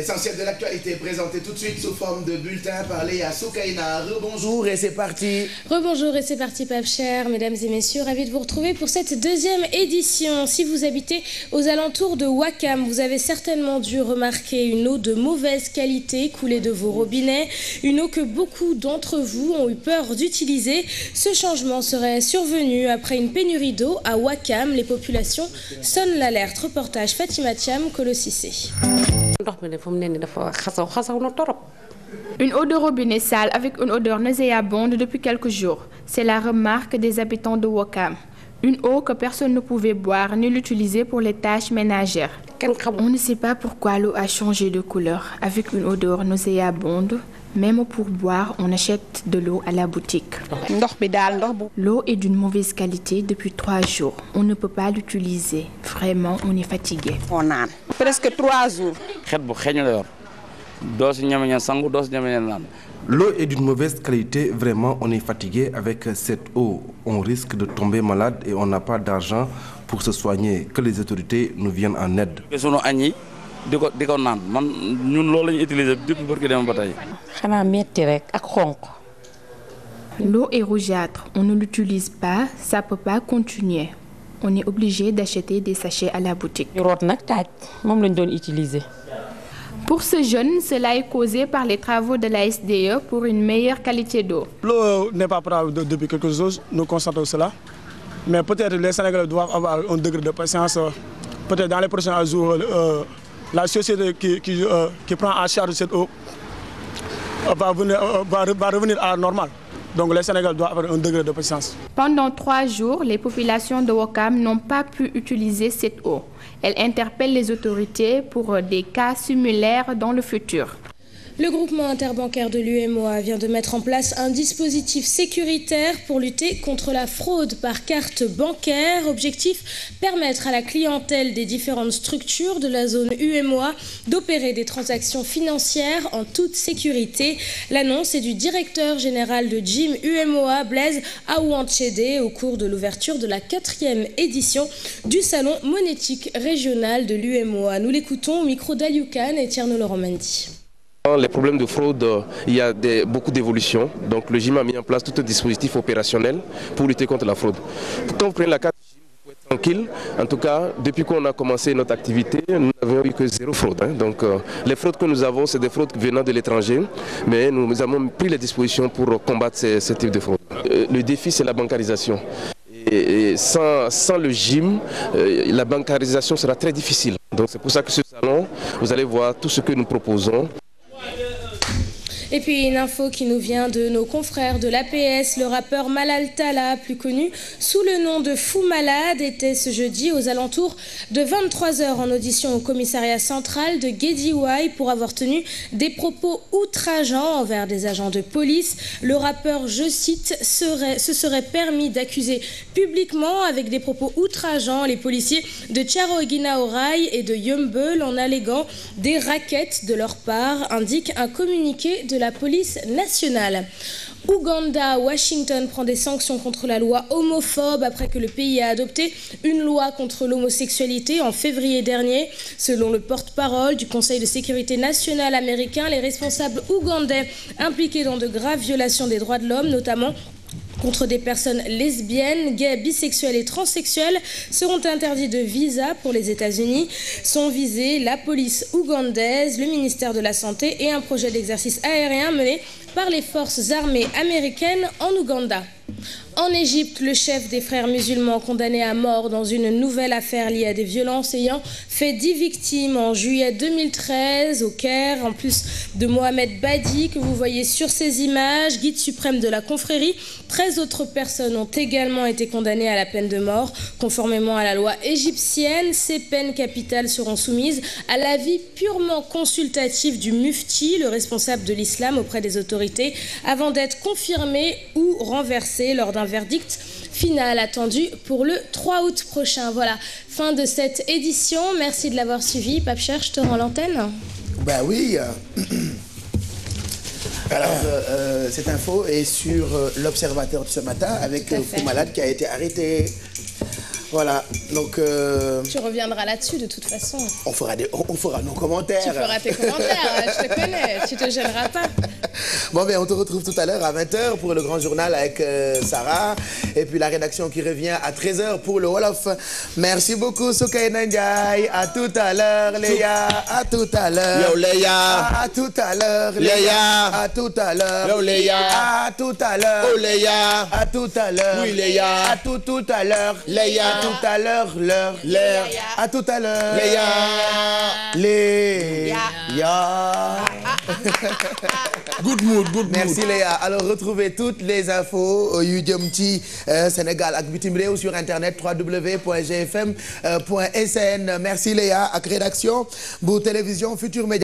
L'essentiel de l'actualité présenté tout de suite sous forme de bulletin par Léa Soukaina. Rebonjour et c'est parti. Rebonjour et c'est parti, Pape Cher. Mesdames et messieurs, ravi de vous retrouver pour cette deuxième édition. Si vous habitez aux alentours de Ouakam, vous avez certainement dû remarquer une eau de mauvaise qualité couler de vos robinets, une eau que beaucoup d'entre vous ont eu peur d'utiliser. Ce changement serait survenu après une pénurie d'eau à Ouakam. Les populations sonnent l'alerte. Reportage Fatima Thiam, Kolo Cissé. Une eau de robinet sale avec une odeur nauséabonde depuis quelques jours. C'est la remarque des habitants de Ouakam. Une eau que personne ne pouvait boire ni l'utiliser pour les tâches ménagères. On ne sait pas pourquoi l'eau a changé de couleur avec une odeur nauséabonde. Même pour boire, on achète de l'eau à la boutique. L'eau est d'une mauvaise qualité depuis 3 jours. On ne peut pas l'utiliser. Vraiment, on est fatigué. Presque 3 jours. L'eau est d'une mauvaise qualité, vraiment on est fatigué avec cette eau. On risque de tomber malade et on n'a pas d'argent pour se soigner. Que les autorités nous viennent en aide. L'eau est rougeâtre, on ne l'utilise pas, ça ne peut pas continuer. On est obligé d'acheter des sachets à la boutique. Pour ce jeune, cela est causé par les travaux de la SDE pour une meilleure qualité d'eau. L'eau n'est pas propre depuis quelque chose, nous constatons cela. Mais peut-être les Sénégalais doivent avoir un degré de patience. Peut-être dans les prochains jours, la société qui prend en charge cette eau va revenir à la normale. Donc les Sénégalais doivent avoir un degré de patience. Pendant 3 jours, les populations de Ouakam n'ont pas pu utiliser cette eau. Elles interpellent les autorités pour des cas similaires dans le futur. Le groupement interbancaire de l'UEMOA vient de mettre en place un dispositif sécuritaire pour lutter contre la fraude par carte bancaire. Objectif, permettre à la clientèle des différentes structures de la zone UEMOA d'opérer des transactions financières en toute sécurité. L'annonce est du directeur général de Jim UEMOA, Blaise Aouanchede, au cours de l'ouverture de la 4e édition du salon monétique régional de l'UEMOA. Nous l'écoutons au micro d'Alioukan et Tierno Laurent Mendy. Les problèmes de fraude, il y a beaucoup d'évolutions. Donc le GIM a mis en place tout un dispositif opérationnel pour lutter contre la fraude. Quand vous prenez la carte GIM, vous pouvez être tranquille. En tout cas, depuis qu'on a commencé notre activité, nous n'avons eu que 0 fraude. Donc les fraudes que nous avons, c'est des fraudes venant de l'étranger. Mais nous avons pris les dispositions pour combattre ce type de fraude. Le défi, c'est la bancarisation. Et sans le GIM, la bancarisation sera très difficile. Donc c'est pour ça que ce salon, vous allez voir tout ce que nous proposons. Et puis une info qui nous vient de nos confrères de l'APS, le rappeur Malal Talla, plus connu sous le nom de Fou Malade, était ce jeudi aux alentours de 23 h en audition au commissariat central de Guédiawaye pour avoir tenu des propos outrageants envers des agents de police. Le rappeur, je cite, se serait permis d'accuser publiquement avec des propos outrageants les policiers de Thiaroye Orail et de Yeumbeul en alléguant des rackets de leur part, indique un communiqué de la police nationale. Ouganda, Washington prend des sanctions contre la loi homophobe après que le pays a adopté une loi contre l'homosexualité en février dernier. Selon le porte-parole du Conseil de sécurité nationale américain, les responsables ougandais impliqués dans de graves violations des droits de l'homme, notamment contre des personnes lesbiennes, gays, bisexuelles et transsexuelles, seront interdits de visa pour les États-Unis. Sont visés la police ougandaise, le ministère de la Santé et un projet d'exercice aérien mené par les forces armées américaines en Ouganda. En Égypte, le chef des frères musulmans condamné à mort dans une nouvelle affaire liée à des violences ayant fait 10 victimes en juillet 2013 au Caire, en plus de Mohamed Badi que vous voyez sur ces images, guide suprême de la confrérie. 13 autres personnes ont également été condamnées à la peine de mort. Conformément à la loi égyptienne, ces peines capitales seront soumises à l'avis purement consultatif du mufti, le responsable de l'islam auprès des autorités, avant d'être confirmées ou renversées lors d'un verdict final attendu pour le 3 août prochain. Voilà, fin de cette édition. Merci de l'avoir suivi. Pape Cher, je te rends l'antenne. Ben oui. Alors, cette info est sur l'Observateur de ce matin avec Fou Malade qui a été arrêté. Voilà, donc... Tu reviendras là-dessus de toute façon. On fera nos commentaires. Tu feras tes commentaires, je te connais, tu te gêneras pas. Bon, ben on te retrouve tout à l'heure à 20h pour le grand journal avec Sarah. Et puis la rédaction qui revient à 13h pour le Wolof. Merci beaucoup, Soukaina Ndiaye. À tout à l'heure, Léa. À tout à l'heure. Yo, Léa. À tout à l'heure, Léa. À tout à l'heure. Yo, Léa. À tout à l'heure. Oh, Léa. À tout à l'heure. Oui, Léa. À tout à l'heure. Léa. À tout à l'heure, l'heure. L'air. À tout à l'heure. Léa. Léa. Good mood. Merci Léa. Alors retrouvez toutes les infos yu jëm ci Sénégal ak bitim réew sur internet www.gfm.sn. Merci Léa ak rédaction bu télévision Futur Média.